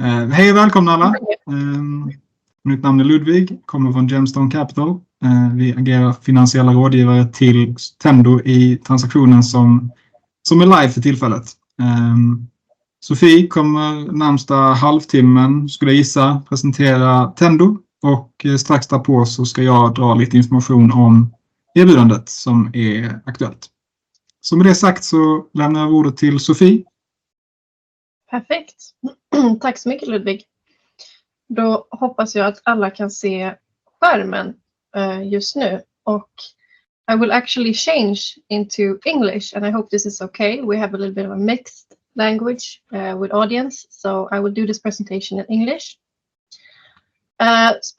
Hej och välkomna alla. Mitt namn är Ludvig, kommer från Gemstone Capital. Vi agerar finansiella rådgivare till Tendo i transaktionen som är live för tillfället. Sofie kommer närmsta halvtimmen, skulle jag gissa, presentera Tendo. Och strax därpå så ska jag dra lite information om erbjudandet som är aktuellt. Så med det sagt så lämnar jag ordet till Sofie. Perfekt. Tack så mycket Ludvig. Då hoppas jag att alla kan se skärmen just nu. Och I will actually change into English and I hope this is okay. We have a little bit of a mixed language with audience. So I will do this presentation in English.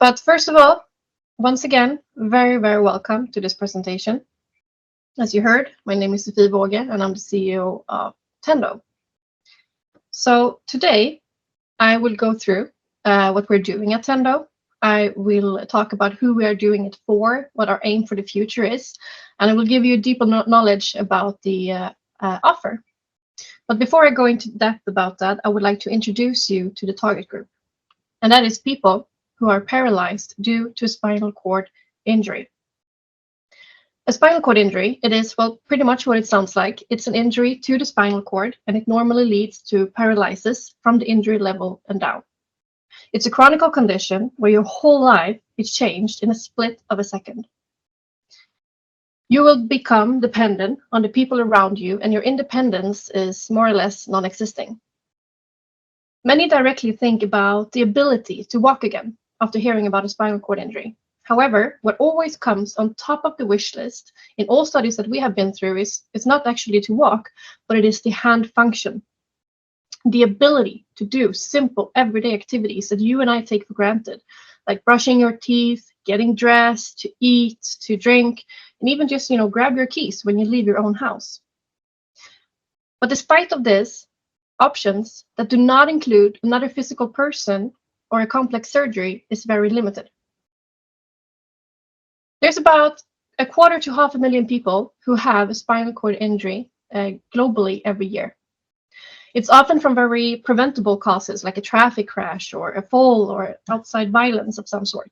But first of all, once again, very, very welcome to this presentation. As you heard, my name is Sofie Båge and I'm the CEO of Tendo. So today I will go through what we're doing at Tendo. I will talk about who we are doing it for, what our aim for the future is, and I will give you deeper knowledge about the offer. But before I go into depth about that, I would like to introduce you to the target group. And that is people who are paralyzed due to spinal cord injury. A spinal cord injury, it is, well, pretty much what it sounds like. It's an injury to the spinal cord, and it normally leads to paralysis from the injury level and down. It's a chronic condition where your whole life is changed in a split of a second. You will become dependent on the people around you, and your independence is more or less non-existing. Many directly think about the ability to walk again after hearing about a spinal cord injury. However, what always comes on top of the wish list in all studies that we have been through is it's not actually to walk, but it is the hand function. The ability to do simple everyday activities that you and I take for granted, like brushing your teeth, getting dressed, to eat, to drink, and even just, grab your keys when you leave your own house. But despite of this, options that do not include another physical person or a complex surgery is very limited. There's about 250,000 to 500,000 people who have a spinal cord injury globally every year. It's often from very preventable causes like a traffic crash or a fall or outside violence of some sort.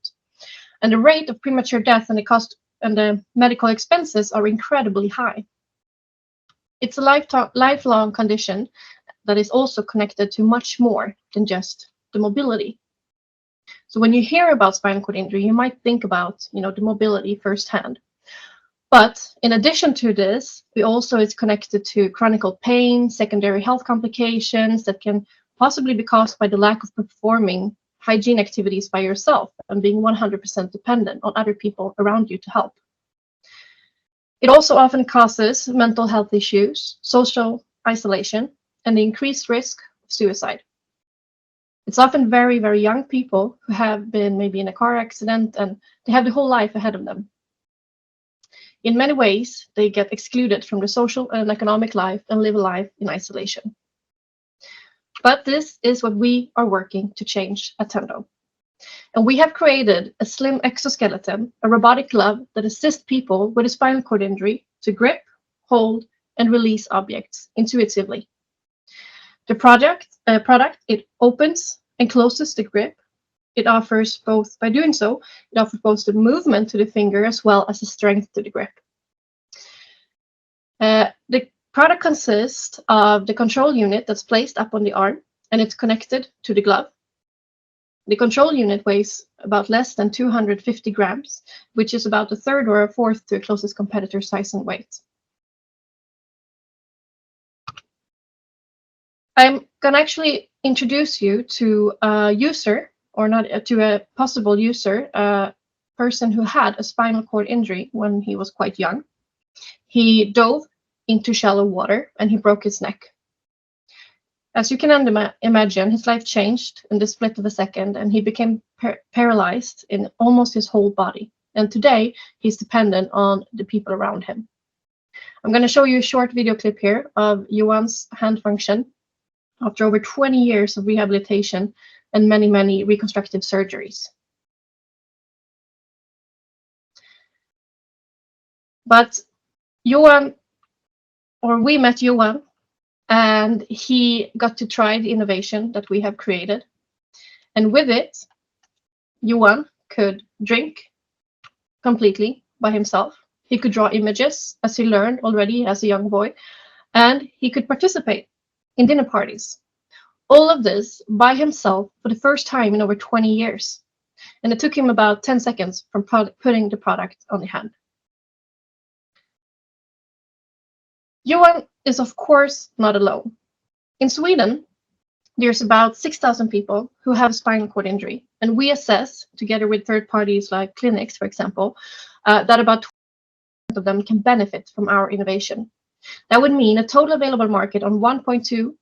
And the rate of premature death and the cost and the medical expenses are incredibly high. It's a lifelong condition that is also connected to much more than just the mobility. So when you hear about spinal cord injury, you might think about, the mobility firsthand. But in addition to this, we also is connected to chronic pain, secondary health complications that can possibly be caused by the lack of performing hygiene activities by yourself and being 100% dependent on other people around you to help. It also often causes mental health issues, social isolation, and the increased risk of suicide. It's often very, very young people who have been maybe in a car accident and they have the whole life ahead of them. In many ways, they get excluded from the social and economic life and live a life in isolation. But this is what we are working to change at Tendo. And we have created a slim exoskeleton, a robotic glove that assists people with a spinal cord injury to grip, hold, and release objects intuitively. The product, it opens and closes the grip. It offers both, by doing so, it offers both the movement to the finger as well as the strength to the grip. The product consists of the control unit that's placed up on the arm and it's connected to the glove. The control unit weighs about less than 250 grams, which is about a third or a fourth to a closest competitor size and weight. I'm going to actually introduce you to a user, or not to a possible user, a person who had a spinal cord injury when he was quite young. He dove into shallow water and he broke his neck. As you can imagine, his life changed in the split of a second and he became paralyzed in almost his whole body. And today he's dependent on the people around him. I'm going to show you a short video clip here of Johan's hand function after over 20 years of rehabilitation and many, many reconstructive surgeries. But we met Johan and he got to try the innovation that we have created. And with it, Johan could drink completely by himself. He could draw images, as he learned already as a young boy, and he could participate in dinner parties. All of this by himself for the first time in over 20 years. And it took him about 10 seconds from putting the product on the hand. Johan is, of course, not alone. In Sweden, there's about 6,000 people who have a spinal cord injury, and we assess, together with third parties like clinics, for example, that about 20% of them can benefit from our innovation. That would mean a total available market on 1.2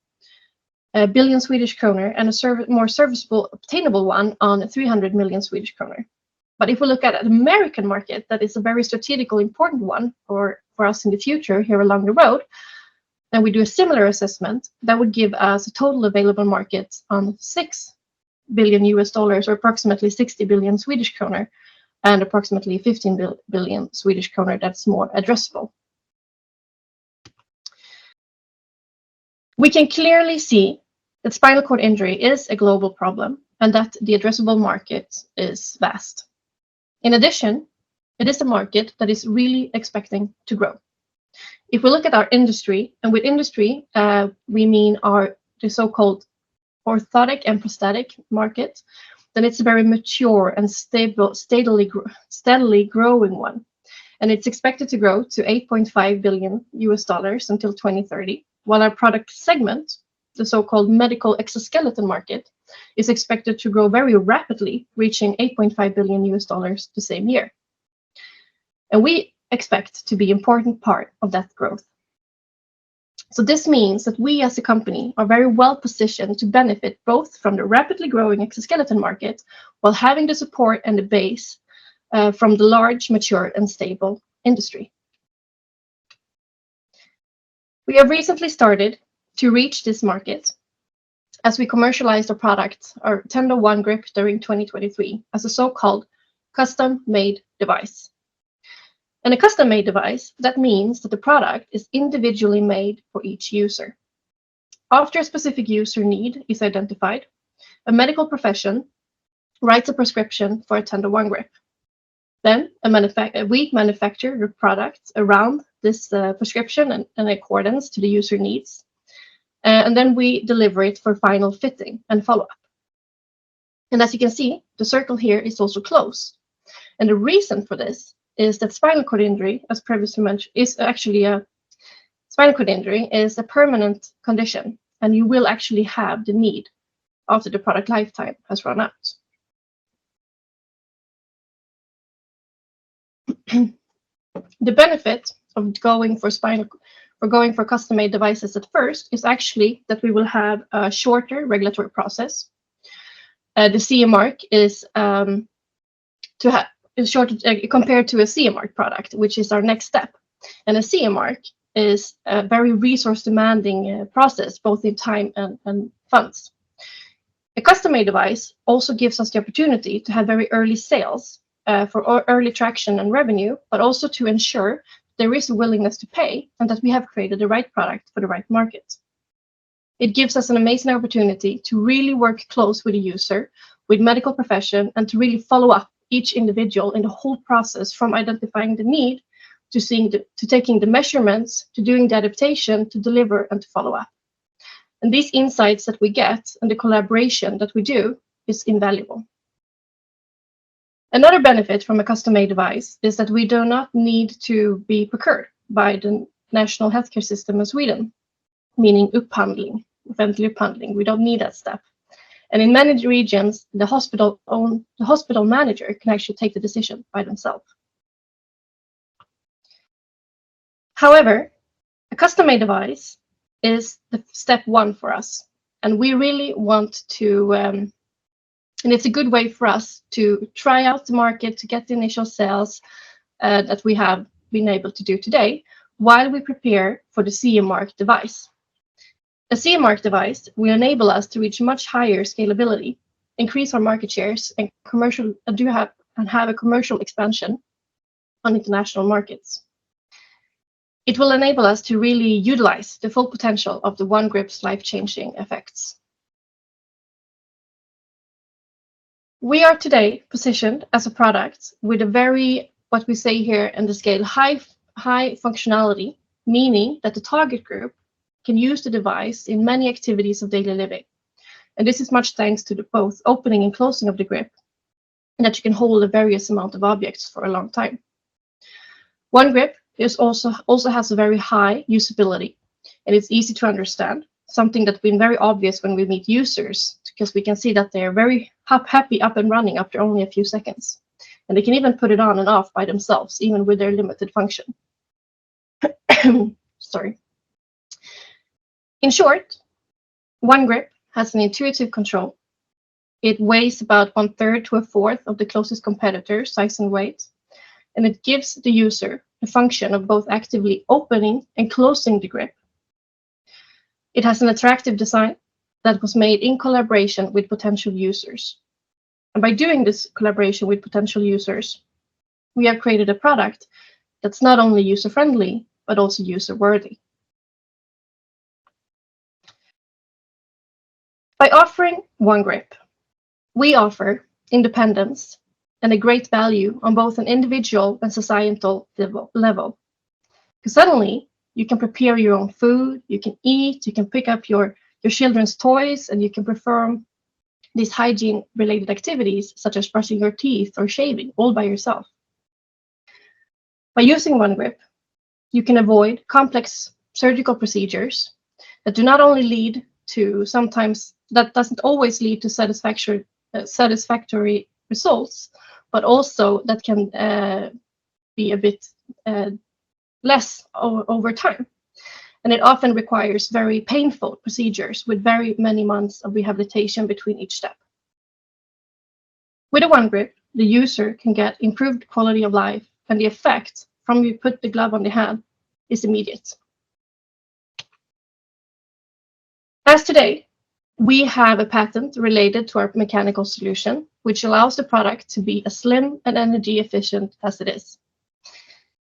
billion Swedish kronor and a more serviceable, obtainable one on 300 million Swedish kronor. But if we look at an American market, that is a very strategically important one for us in the future here along the road, and we do a similar assessment, that would give us a total available market on $6 billion or approximately 60 billion Swedish kronor, and approximately 15 billion Swedish kronor that's more addressable. We can clearly see that spinal cord injury is a global problem and that the addressable market is vast. In addition, it is a market that is really expecting to grow. If we look at our industry, and with industry, we mean the so-called orthotic and prosthetic market, then it's a very mature and stable, steadily growing one. And it's expected to grow to $8.5 billion until 2030, while our product segment, the so-called medical exoskeleton market, is expected to grow very rapidly, reaching $8.5 billion the same year. And we expect to be an important part of that growth. So this means that we as a company are very well positioned to benefit both from the rapidly growing exoskeleton market while having the support and the base from the large, mature, and stable industry. We have recently started to reach this market as we commercialized our product, our Tendo OneGrip, during 2023 as a so-called custom-made device. And a custom-made device, that means that the product is individually made for each user. After a specific user need is identified, a medical profession writes a prescription for a Tendo OneGrip. Then we manufacture the product around this prescription and in accordance to the user needs. And then we deliver it for final fitting and follow-up. And as you can see, the circle here is also closed. And the reason for this is that spinal cord injury, as previously mentioned, is actually spinal cord injury is a permanent condition, and you will actually have the need after the product lifetime has run out. The benefit of going for custom-made devices at first is actually that we will have a shorter regulatory process. The CE mark is short compared to a CE mark product, which is our next step. And a CE mark is a very resource-demanding process, both in time and funds. A custom-made device also gives us the opportunity to have very early sales for early traction and revenue, but also to ensure there is a willingness to pay and that we have created the right product for the right market. It gives us an amazing opportunity to really work close with the user, with medical profession, and to really follow up each individual in the whole process, from identifying the need to taking the measurements, to doing the adaptation, to deliver, and to follow up. And these insights that we get and the collaboration that we do is invaluable. Another benefit from a custom-made device is that we do not need to be procured by the national healthcare system in Sweden, meaning offentlig upphandling. We don't need that step. And in many regions, the hospital manager can actually take the decision by themselves. However, a custom-made device is the step one for us, and we really want to. And it's a good way for us to try out the market, to get the initial sales that we have been able to do today, while we prepare for the CE mark device. A CE mark device will enable us to reach much higher scalability, increase our market shares, and have a commercial expansion on international markets. It will enable us to really utilize the full potential of the OneGrip's life-changing effects. We are today positioned as a product with a very, what we say here in the scale, high functionality, meaning that the target group can use the device in many activities of daily living. And this is much thanks to the both opening and closing of the grip, and that you can hold a various amount of objects for a long time. OneGrip is also has a very high usability, and it's easy to understand, something that's been very obvious when we meet users, because we can see that they are very happy up and running after only a few seconds. And they can even put it on and off by themselves, even with their limited function. Sorry. In short, OneGrip has an intuitive control. It weighs about 1/3 to 1/4 of the closest competitor size and weight, and it gives the user the function of both actively opening and closing the grip. It has an attractive design that was made in collaboration with potential users. And by doing this collaboration with potential users, we have created a product that's not only user-friendly, but also user-worthy. By offering OneGrip, we offer independence and a great value on both an individual and societal level. Because suddenly, you can prepare your own food, you can eat, you can pick up your children's toys, and you can perform these hygiene-related activities, such as brushing your teeth or shaving, all by yourself. By using OneGrip, you can avoid complex surgical procedures that do not only lead to that doesn't always lead to satisfactory results, but also that can be a bit less over time. And it often requires very painful procedures with very many months of rehabilitation between each step. With a OneGrip, the user can get improved quality of life, and the effect from you put the glove on the hand is immediate. As today, we have a patent related to our mechanical solution, which allows the product to be as slim and energy efficient as it is.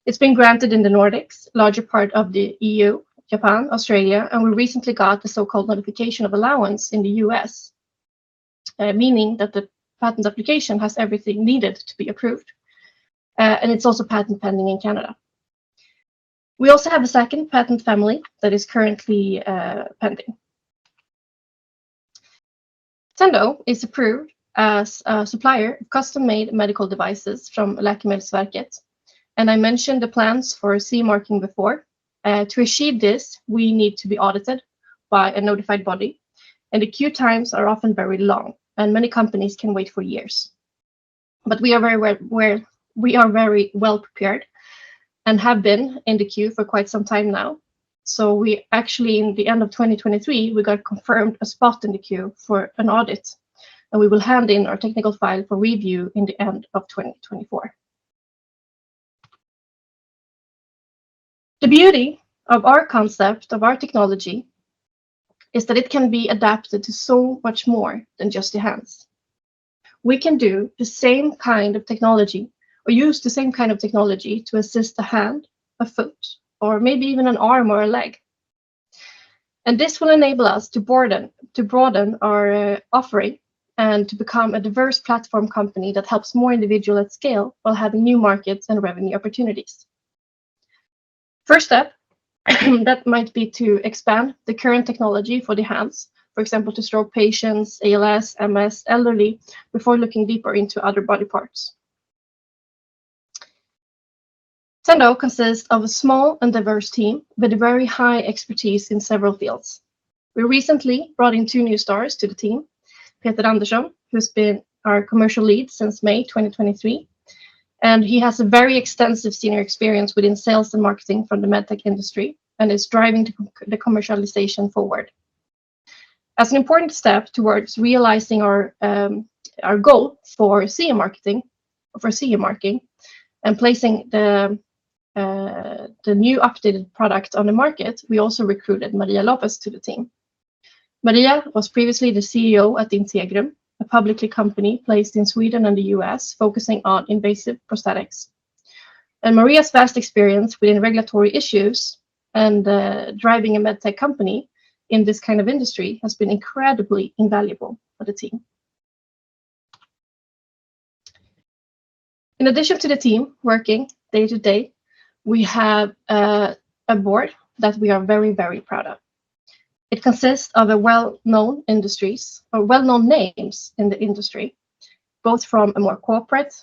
It's been granted in the Nordics, larger part of the EU, Japan, Australia, and we recently got the so-called notification of allowance in the US, meaning that the patent application has everything needed to be approved. And it's also patent pending in Canada. We also have a second patent family that is currently pending. Tendo is approved as a supplier of custom-made medical devices from Läkemedelsverket. And I mentioned the plans for CE marking before. To achieve this, we need to be audited by a notified body. And the queue times are often very long, and many companies can wait for years. But we are very well prepared and have been in the queue for quite some time now. So we actually, in the end of 2023, we got confirmed a spot in the queue for an audit, and we will hand in our technical file for review in the end of 2024. The beauty of our concept, of our technology, is that it can be adapted to so much more than just the hands. We can do the same kind of technology, or use the same kind of technology to assist a hand, a foot, or maybe even an arm or a leg. And this will enable us to broaden our offering and to become a diverse platform company that helps more individuals at scale while having new markets and revenue opportunities. First step, that might be to expand the current technology for the hands, for example, to stroke patients, ALS, MS, elderly, before looking deeper into other body parts. Tendo consists of a small and diverse team with very high expertise in several fields. We recently brought in 2 new stars to the team, Peter Andersson, who's been our commercial lead since May 2023, and he has a very extensive senior experience within sales and marketing from the medtech industry and is driving the commercialization forward. As an important step towards realizing our goal for CE marking, and placing the new updated product on the market, we also recruited Maria Lopez to the team. Maria was previously the CEO at Integrum, a publicly company placed in Sweden and the US, focusing on invasive prosthetics. And Maria's vast experience within regulatory issues and driving a medtech company in this kind of industry has been incredibly invaluable for the team. In addition to the team working day to day, we have a board that we are very, very proud of. It consists of a well-known industries or well-known names in the industry, both from a more corporate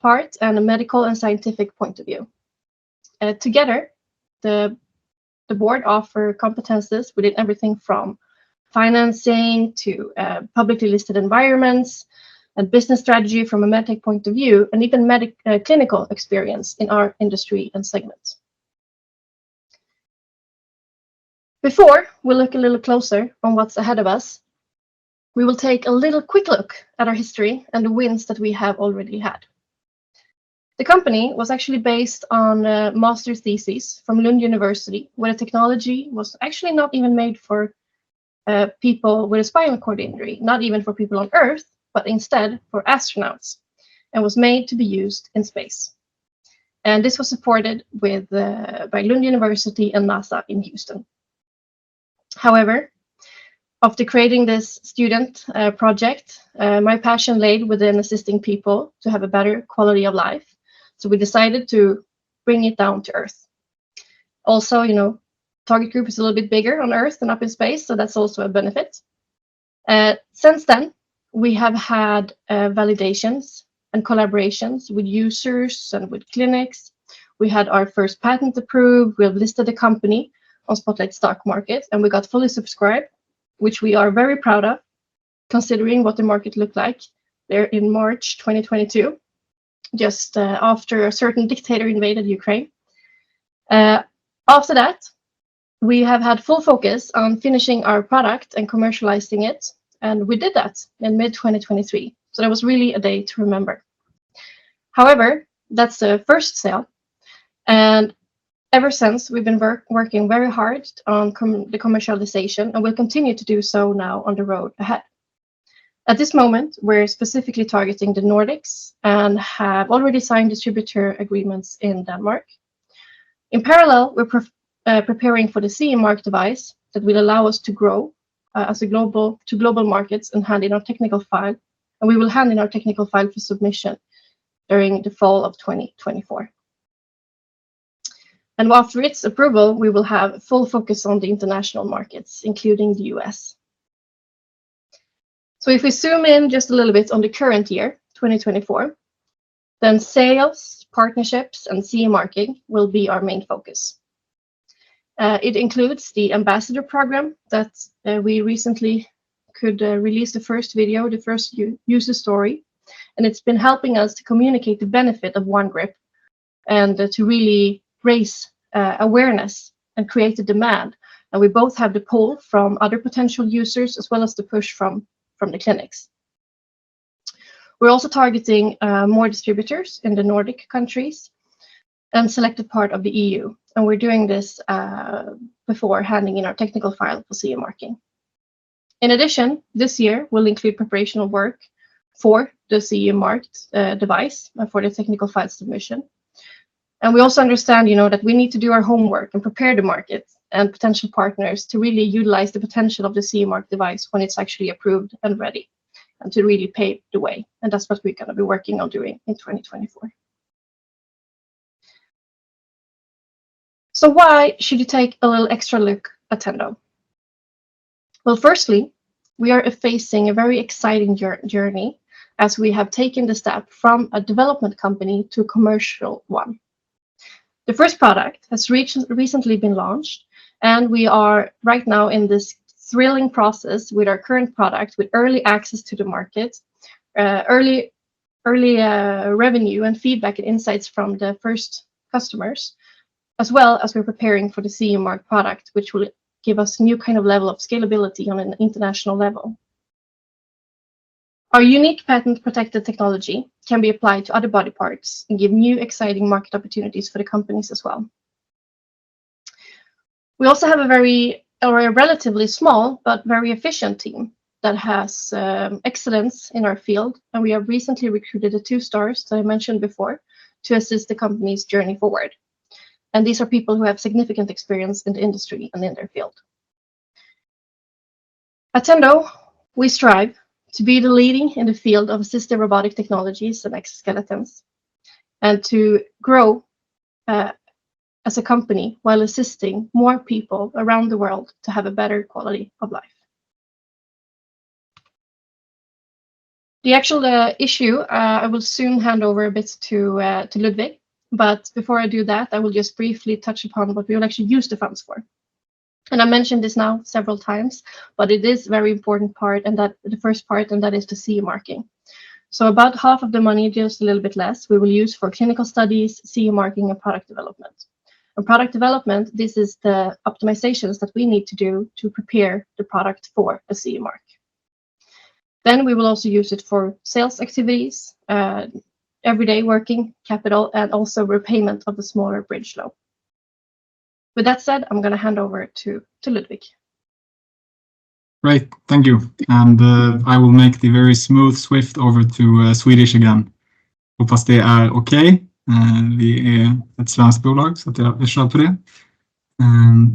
part and a medical and scientific point of view. Together, the board offer competences within everything from financing to publicly listed environments and business strategy from a medtech point of view, and even clinical experience in our industry and segment. Before we look a little closer on what's ahead of us, we will take a little quick look at our history and the wins that we have already had. The company was actually based on a master's thesis from Lund University, where the technology was actually not even made for people with a spinal cord injury, not even for people on Earth, but instead for astronauts, and was made to be used in space. And this was supported by Lund University and NASA in Houston. However, after creating this student project, my passion lay within assisting people to have a better quality of life. So we decided to bring it down to Earth. Also, target group is a little bit bigger on Earth than up in space, so that's also a benefit. Since then, we have had validations and collaborations with users and with clinics. We had our first patent approved. We have listed the company on Spotlight Stock Market, and we got fully subscribed, which we are very proud of, considering what the market looked like there in March 2022, just after a certain dictator invaded Ukraine. After that, we have had full focus on finishing our product and commercializing it, and we did that in mid-2023. So that was really a day to remember. However, that's the first sale, and ever since, we've been working very hard on the commercialization, and will continue to do so now on the road ahead. At this moment, we're specifically targeting the Nordics and have already signed distributor agreements in Denmark. In parallel, we're preparing for the CE mark device that will allow us to grow to global markets and hand in our technical file. And we will hand in our technical file for submission during the fall of 2024. And after its approval, we will have full focus on the international markets, including the US. So if we zoom in just a little bit on the current year, 2024, then sales, partnerships, and CE marking will be our main focus. It includes the ambassador program that we recently could release the first video, the first user story, and it's been helping us to communicate the benefit of OneGrip and to really raise awareness and create a demand. And we both have the pull from other potential users as well as the push from the clinics. We're also targeting more distributors in the Nordic countries and selected part of the EU. And we're doing this before handing in our technical file for CE marking. In addition, this year will include preparational work for the CE marked device for the technical file submission. And we also understand, that we need to do our homework and prepare the market and potential partners to really utilize the potential of the CE mark device when it's actually approved and ready, and to really pave the way. And that's what we're going to be working on doing in 2024. So why should you take a little extra look at Tendo? Well, firstly, we are facing a very exciting journey as we have taken the step from a development company to a commercial one. The first product has recently been launched, and we are right now in this thrilling process with our current product with early access to the market, early revenue and feedback and insights from the first customers, as well as we're preparing for the CE mark product, which will give us a new kind of level of scalability on an international level. Our unique patent-protected technology can be applied to other body parts and give new exciting market opportunities for the companies as well. We also have a relatively small but very efficient team that has excellence in our field, and we have recently recruited the 2 stars that I mentioned before to assist the company's journey forward. And these are people who have significant experience in the industry and in their field. At Tendo, we strive to be the leading in the field of assistive robotic technologies and exoskeletons. and to grow as a company while assisting more people around the world to have a better quality of life. The actual issue, I will soon hand over a bit to Ludwig, but before I do that, I will just briefly touch upon what we will actually use the funds for. And I mentioned this now several times, but it is a very important part, and that the first part, and that is the CE marking. So about half of the money, just a little bit less, we will use for clinical studies, CE marking, and product development. And product development, this is the optimizations that we need to do to prepare the product for a CE mark. Then we will also use it for sales activities, everyday working capital, and also repayment of the smaller bridge loan. With that said, I'm going to hand over to Ludwig. Great, thank you. And I will make the very smooth swift over to Swedish again. Hoppas det är okej. Vi är ett svenskt bolag så att jag kör på det.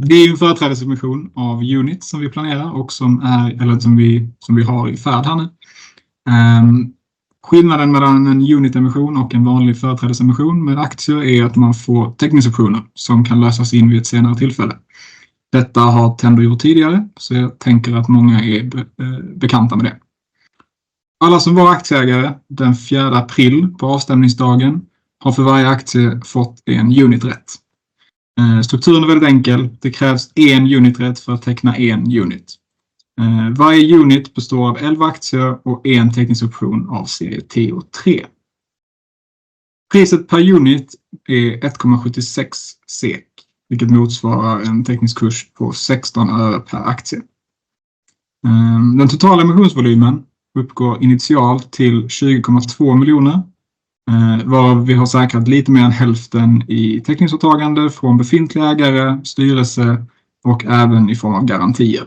Det är ju en företrädesemission av Unit som vi planerar och som vi har i färd här nu. Skillnaden mellan en Unit-emission och en vanlig företrädesemission med aktier är att man får teckningsoptioner som kan lösas in vid ett senare tillfälle. Detta har Tendo gjort tidigare, så jag tänker att många är bekanta med det. Alla som var aktieägare den 4 april på avstämningsdagen har för varje aktie fått en Unit-rätt. Strukturen är väldigt enkel. Det krävs en Unit-rätt för att teckna en Unit. Varje Unit består av 11 aktier och en teckningsoption av serie T och 3. Priset per Unit är 1,76 SEK, vilket motsvarar en teckningskurs på 16 öre per aktie. Den totala emissionsvolymen uppgår initialt till 20,2 miljoner, varav vi har säkrat lite mer än hälften i teckningsåtagande från befintliga ägare, styrelse och även i form av garantier.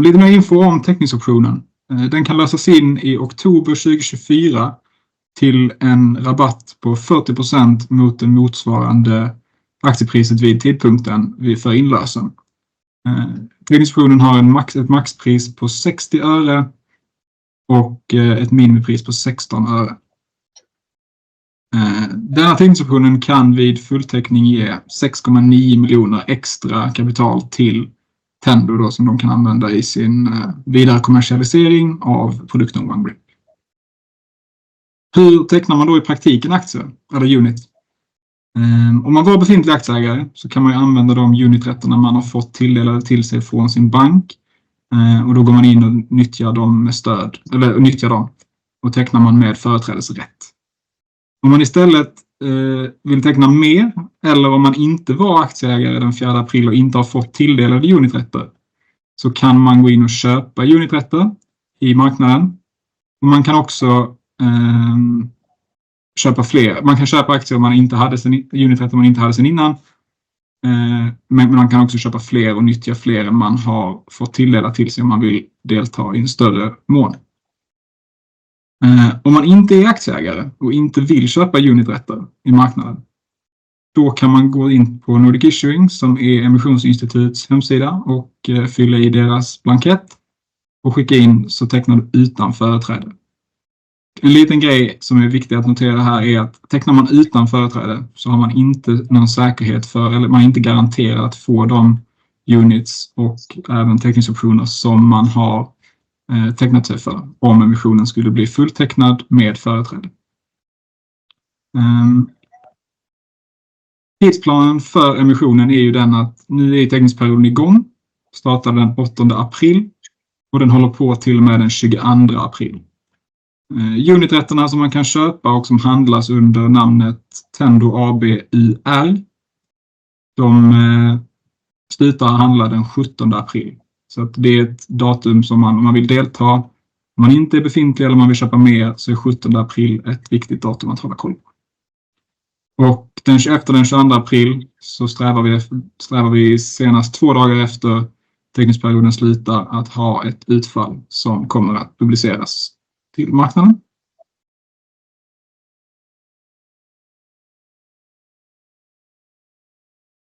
Lite mer info om teckningsoptionen. Den kan lösas in i oktober 2024 till en rabatt på 40% mot det motsvarande aktiepriset vid tidpunkten för inlösen. Teckningsoptionen har ett maxpris på 60 öre och ett minimipris på 16 öre. Denna teckningsoptionen kan vid fullteckning ge 6,9 miljoner extra kapital till Tendo då, som de kan använda i sin vidare kommersialisering av produkten OneGrip. Hur tecknar man då i praktiken aktier eller Unit? Om man var befintlig aktieägare så kan man ju använda de Unit-rätterna man har fått tilldelade till sig från sin bank. Och då går man in och nyttjar dem med stöd, eller nyttjar dem och tecknar man med företrädesrätt. Om man istället vill teckna mer, eller om man inte var aktieägare den 4 april och inte har fått tilldelade Uniträtter, så kan man gå in och köpa Uniträtter i marknaden. Och man kan också köpa fler. Man kan köpa aktier om man inte hade Uniträtter man inte hade sen innan. Men man kan också köpa fler och nyttja fler än man har fått tilldela till sig om man vill delta i en större mån. Om man inte är aktieägare och inte vill köpa Uniträtter i marknaden, då kan man gå in på Nordic Issuing som är emissionsinstituts hemsida och fylla i deras blankett och skicka in, så tecknar du utan företräde. En liten grej som är viktig att notera här är att tecknar man utan företräde så har man inte någon säkerhet för, eller man är inte garanterad att få de units och även teckningsoptioner som man har tecknat sig för om emissionen skulle bli fulltecknad med företräde. Tidsplanen för emissionen är ju den att nu är teckningsperioden igång, startar den 8 april och den håller på till och med den 22 april. Uniträtterna som man kan köpa och som handlas under namnet Tendo AB UR, de slutar handla den 17 april. Så att det är ett datum som om man vill delta, om man inte är befintlig eller om man vill köpa mer, så är 17 april ett viktigt datum att hålla koll på. Och efter den 22 april så strävar vi senast 2 dagar efter teckningsperioden slutar att ha ett utfall som kommer att publiceras till marknaden.